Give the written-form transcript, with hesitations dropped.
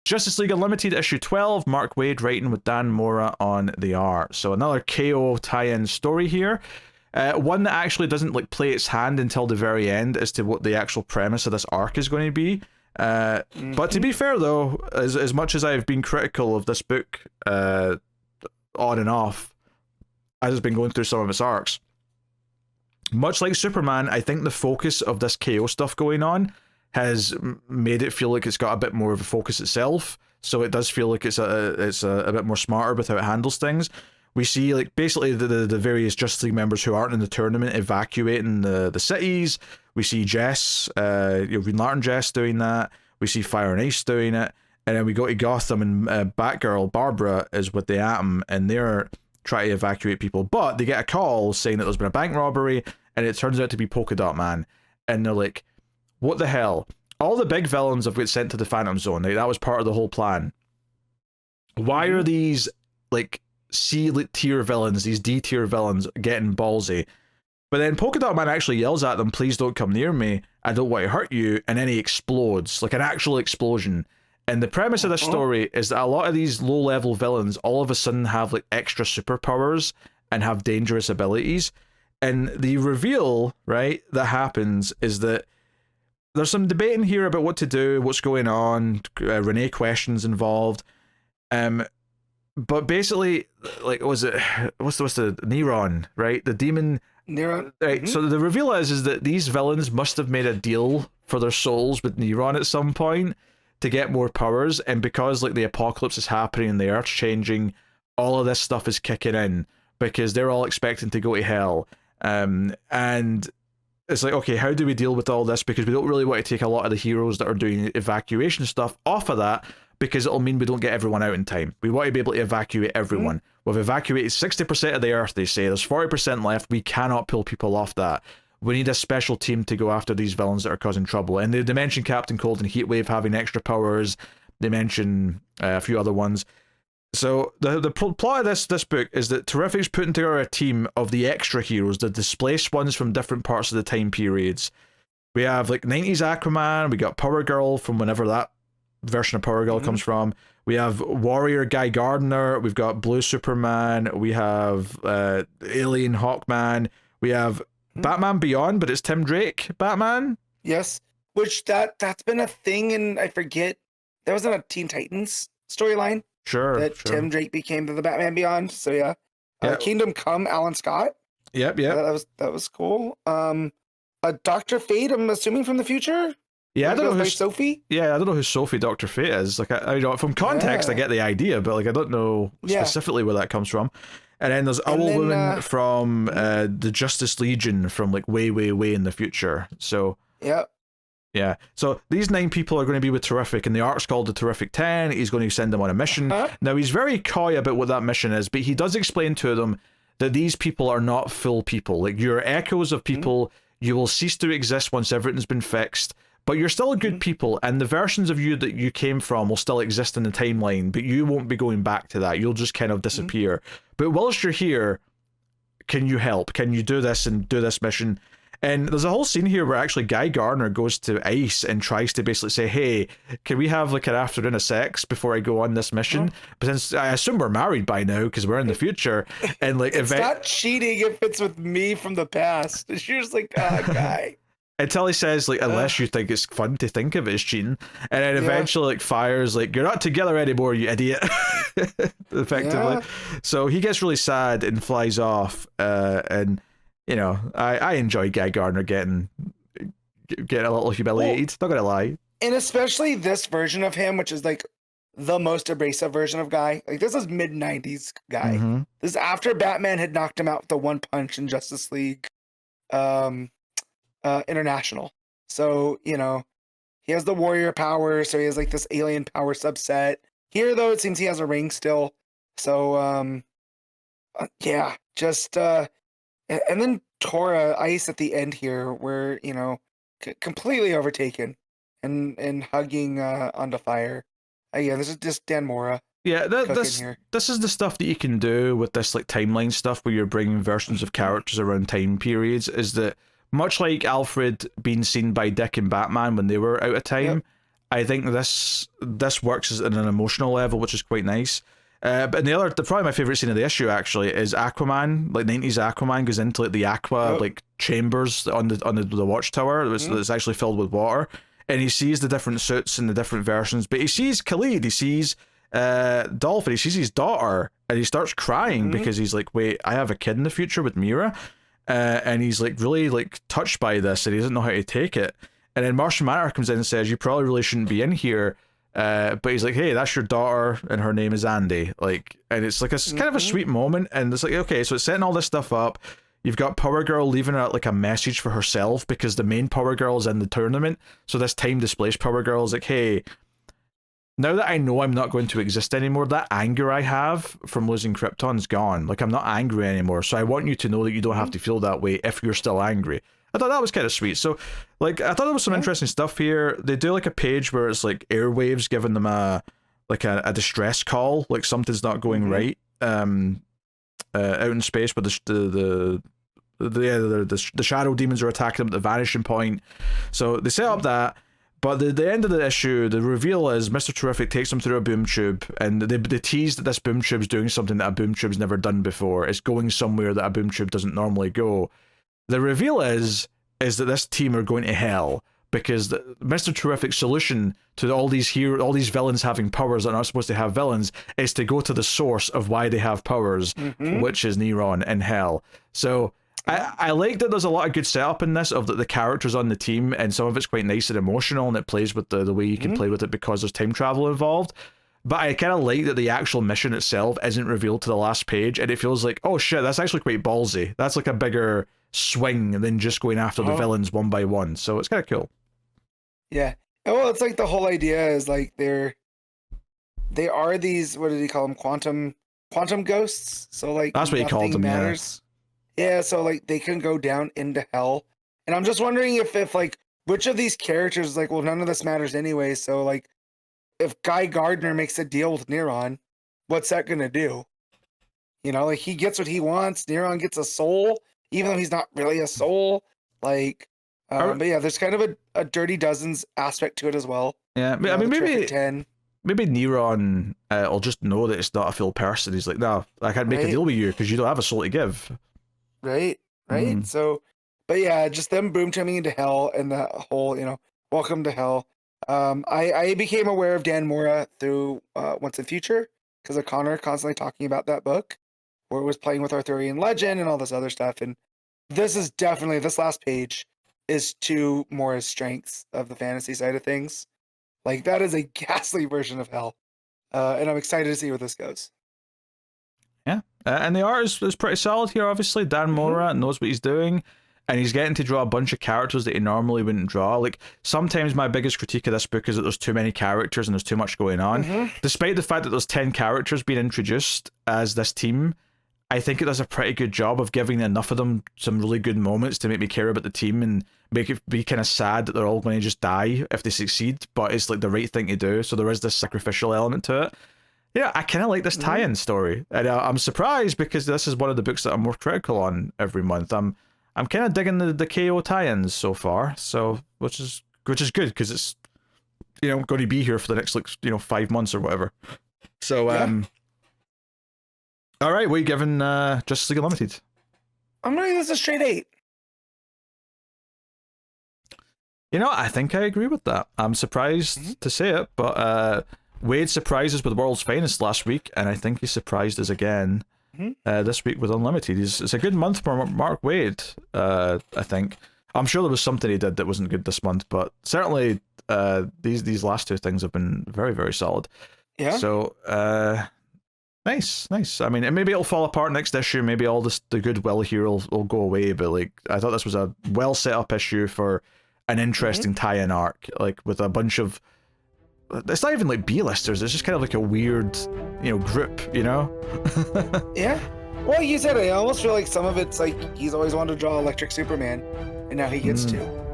Justice League Unlimited issue 12, Mark Waid writing with Dan Mora on the art. So another KO tie-in story here. One that actually doesn't like play its hand until the very end as to what the actual premise of this arc is going to be. But to be fair though, as much as I've been critical of this book on and off, as it's been going through some of its arcs, much like Superman, I think the focus of this KO stuff going on has made it feel like it's got a bit more of a focus itself. So it does feel like it's a bit more smarter with how it handles things. We see like basically the various Justice League members who aren't in the tournament evacuating the cities. We see Jess, Green Lantern Jess doing that. We see Fire and Ice doing it. And then we go to Gotham and Batgirl, Barbara, is with the Atom and they're trying to evacuate people. But they get a call saying that there's been a bank robbery and it turns out to be Polka Dot Man. And they're like, what the hell? All the big villains have got sent to the Phantom Zone. Like, that was part of the whole plan. Why are these like C-tier villains, these D-tier villains, getting ballsy? But then Polka Dot Man actually yells at them, please don't come near me, I don't want to hurt you, and then he explodes, like an actual explosion. And the premise of this story is that a lot of these low-level villains all of a sudden have like extra superpowers and have dangerous abilities. And the reveal, right, that happens is that there's some debate in here about what to do, what's going on, Renee questions involved. But basically, like, what's the Neron, right? The demon. Neron. Right. So the reveal is that these villains must have made a deal for their souls with Neron at some point to get more powers, and because like the apocalypse is happening and the Earth's changing, all of this stuff is kicking in because they're all expecting to go to hell. And it's like, okay, how do we deal with all this? Because we don't really want to take a lot of the heroes that are doing evacuation stuff off of that, because it'll mean we don't get everyone out in time. We want to be able to evacuate everyone. We've evacuated 60% of the Earth, they say. There's 40% left. We cannot pull people off that. We need a special team to go after these villains that are causing trouble. And they mention Captain Cold and Heatwave having extra powers. They mention a few other ones. So the plot of this book is that Terrific's putting together a team of the extra heroes, the displaced ones from different parts of the time periods. We have like 90s Aquaman, we got Power Girl from whenever that version of Power Girl comes from. We have Warrior Guy Gardner, we've got Blue Superman, we have Alien Hawkman, we have Batman Beyond, but it's Tim Drake Batman. Yes, which that's been a thing, and I forget, that was in a Teen Titans storyline. Sure. That Tim Drake became the Batman Beyond. So yeah. Kingdom Come, Alan Scott. Yep. That was cool. Dr. Fate, I'm assuming from the future. Yeah, I don't know who Sophie. Yeah, I don't know who Sophie Dr. Fate is. Like, I know from context, I get the idea, but like, I don't know specifically where that comes from. And then there's Owl Woman from the Justice Legion from like way in the future. So yeah. So these 9 people are going to be with Terrific, and the arc's called the Terrific 10. He's going to send them on a mission. Now, he's very coy about what that mission is, but he does explain to them that these people are not full people. Like, you're echoes of people. You will cease to exist once everything's been fixed, but you're still good people, and the versions of you that you came from will still exist in the timeline, but you won't be going back to that. You'll just kind of disappear. But whilst you're here, can you help? Can you do this and do this mission? And there's a whole scene here where actually Guy Gardner goes to Ice and tries to basically say, hey, can we have like an afternoon of sex before I go on this mission? But since I assume we're married by now because we're in the future, and like it's not cheating if it's with me from the past. She's just like, Guy. Until he says, like, unless you think it's fun to think of it as cheating. And then eventually, like, fires, like, you're not together anymore, you idiot. Effectively. So he gets really sad and flies off. And, you know, I enjoy Guy Gardner getting a little humiliated. Not gonna lie. And especially this version of him, which is, like, the most abrasive version of Guy. Like, this is mid-90s Guy. This is after Batman had knocked him out with the one punch in Justice League. International. So, you know, he has the warrior power, so he has like this alien power subset. Here though, it seems he has a ring still. So just and then Tora Ice at the end here, where, you know, completely overtaken and hugging onto fire. This is just Dan Mora. Yeah, this is the stuff that you can do with this like timeline stuff where you're bringing versions of characters around time periods, is that much like Alfred being seen by Dick and Batman when they were out of time, I think this works at an emotional level, which is quite nice. But probably my favorite scene of the issue actually is Aquaman, like 90s Aquaman goes into like the aqua like chambers on the watchtower that's actually filled with water, and he sees the different suits and the different versions. But he sees Khalid, he sees Dolphin, he sees his daughter, and he starts crying because he's like, wait, I have a kid in the future with Mira, and he's like really like touched by this, and he doesn't know how to take it. And then Martian Manhunter comes in and says, you probably really shouldn't be in here. But he's like, hey, that's your daughter, and her name is Andy. Like, and it's like kind of a sweet moment, and it's like, okay, so it's setting all this stuff up. You've got Power Girl leaving out like a message for herself because the main Power Girl is in the tournament. So this time displaced Power Girl is like, hey, now that I know I'm not going to exist anymore, that anger I have from losing Krypton's gone. Like, I'm not angry anymore. So I want you to know that you don't have to feel that way if you're still angry. I thought that was kind of sweet. So, like, I thought there was some interesting stuff here. They do like a page where it's like airwaves giving them a distress call, like something's not going right out in space, but the shadow demons are attacking them at the vanishing point. So they set up that. But the end of the issue, the reveal is Mr. Terrific takes them through a boom tube, and they tease that this boom tube's doing something that a boom tube's never done before. It's going somewhere that a boom tube doesn't normally go. The reveal is that this team are going to hell because Mr. Terrific's solution to all these villains having powers that are not supposed to have villains is to go to the source of why they have powers, which is Neron in hell. So I like that there's a lot of good setup in this of the characters on the team, and some of it's quite nice and emotional, and it plays with the way you can play with it because there's time travel involved. But I kind of like that the actual mission itself isn't revealed to the last page, and it feels like, oh shit, that's actually quite ballsy. That's like a bigger swing than just going after the villains one by one. So it's kind of cool. Yeah. Well, it's like the whole idea is like they are these, what did he call them? Quantum ghosts. So like that's what he called them. Matters. Yeah, so like they can go down into hell. And I'm just wondering if like which of these characters like, well, none of this matters anyway. So like if Guy Gardner makes a deal with Neron, what's that gonna do? You know, like he gets what he wants. Neron gets a soul, even though he's not really a soul. Like, but yeah, there's kind of a Dirty Dozens aspect to it as well. Yeah, I mean, maybe Neron will just know that it's not a full person. He's like, no, I can't make a deal with you because you don't have a soul to give. Right. So, but yeah, just them boom tumbling into hell and the whole, welcome to hell. I became aware of Dan Mora through Once in Future because of Connor constantly talking about that book where it was playing with Arthurian legend and all this other stuff. And this last page is to Mora's strengths of the fantasy side of things. Like, that is a ghastly version of hell. And I'm excited to see where this goes. Yeah, and the art is pretty solid here, obviously. Dan Mora knows what he's doing, and he's getting to draw a bunch of characters that he normally wouldn't draw. Like, sometimes my biggest critique of this book is that there's too many characters and there's too much going on. Despite the fact that there's 10 characters being introduced as this team, I think it does a pretty good job of giving enough of them some really good moments to make me care about the team and make it be kind of sad that they're all going to just die if they succeed, but it's like the right thing to do, so there is this sacrificial element to it. Yeah, I kind of like this tie-in story, and I'm surprised because this is one of the books that I'm more critical on every month. I'm kind of digging the KO tie-ins so far, so which is good because it's going to be here for the next 5 months or whatever. So all right, what are you giving Justice League Unlimited? I'm gonna give this a straight 8. I think I agree with that. I'm surprised to say it, but Wade surprised us with World's Finest last week, and I think he surprised us again this week with Unlimited. It's a good month for Mark Waid, I think. I'm sure there was something he did that wasn't good this month, but certainly these last two things have been very, very solid. Yeah. So, nice. I mean, and maybe it'll fall apart next issue. Maybe all the goodwill here will go away, but like, I thought this was a well set up issue for an interesting tie-in arc, like with a bunch of. It's not even like B-listers. It's just kind of like a weird, group. Yeah. Well, you said it. I almost feel like some of it's like he's always wanted to draw Electric Superman, and now he gets to.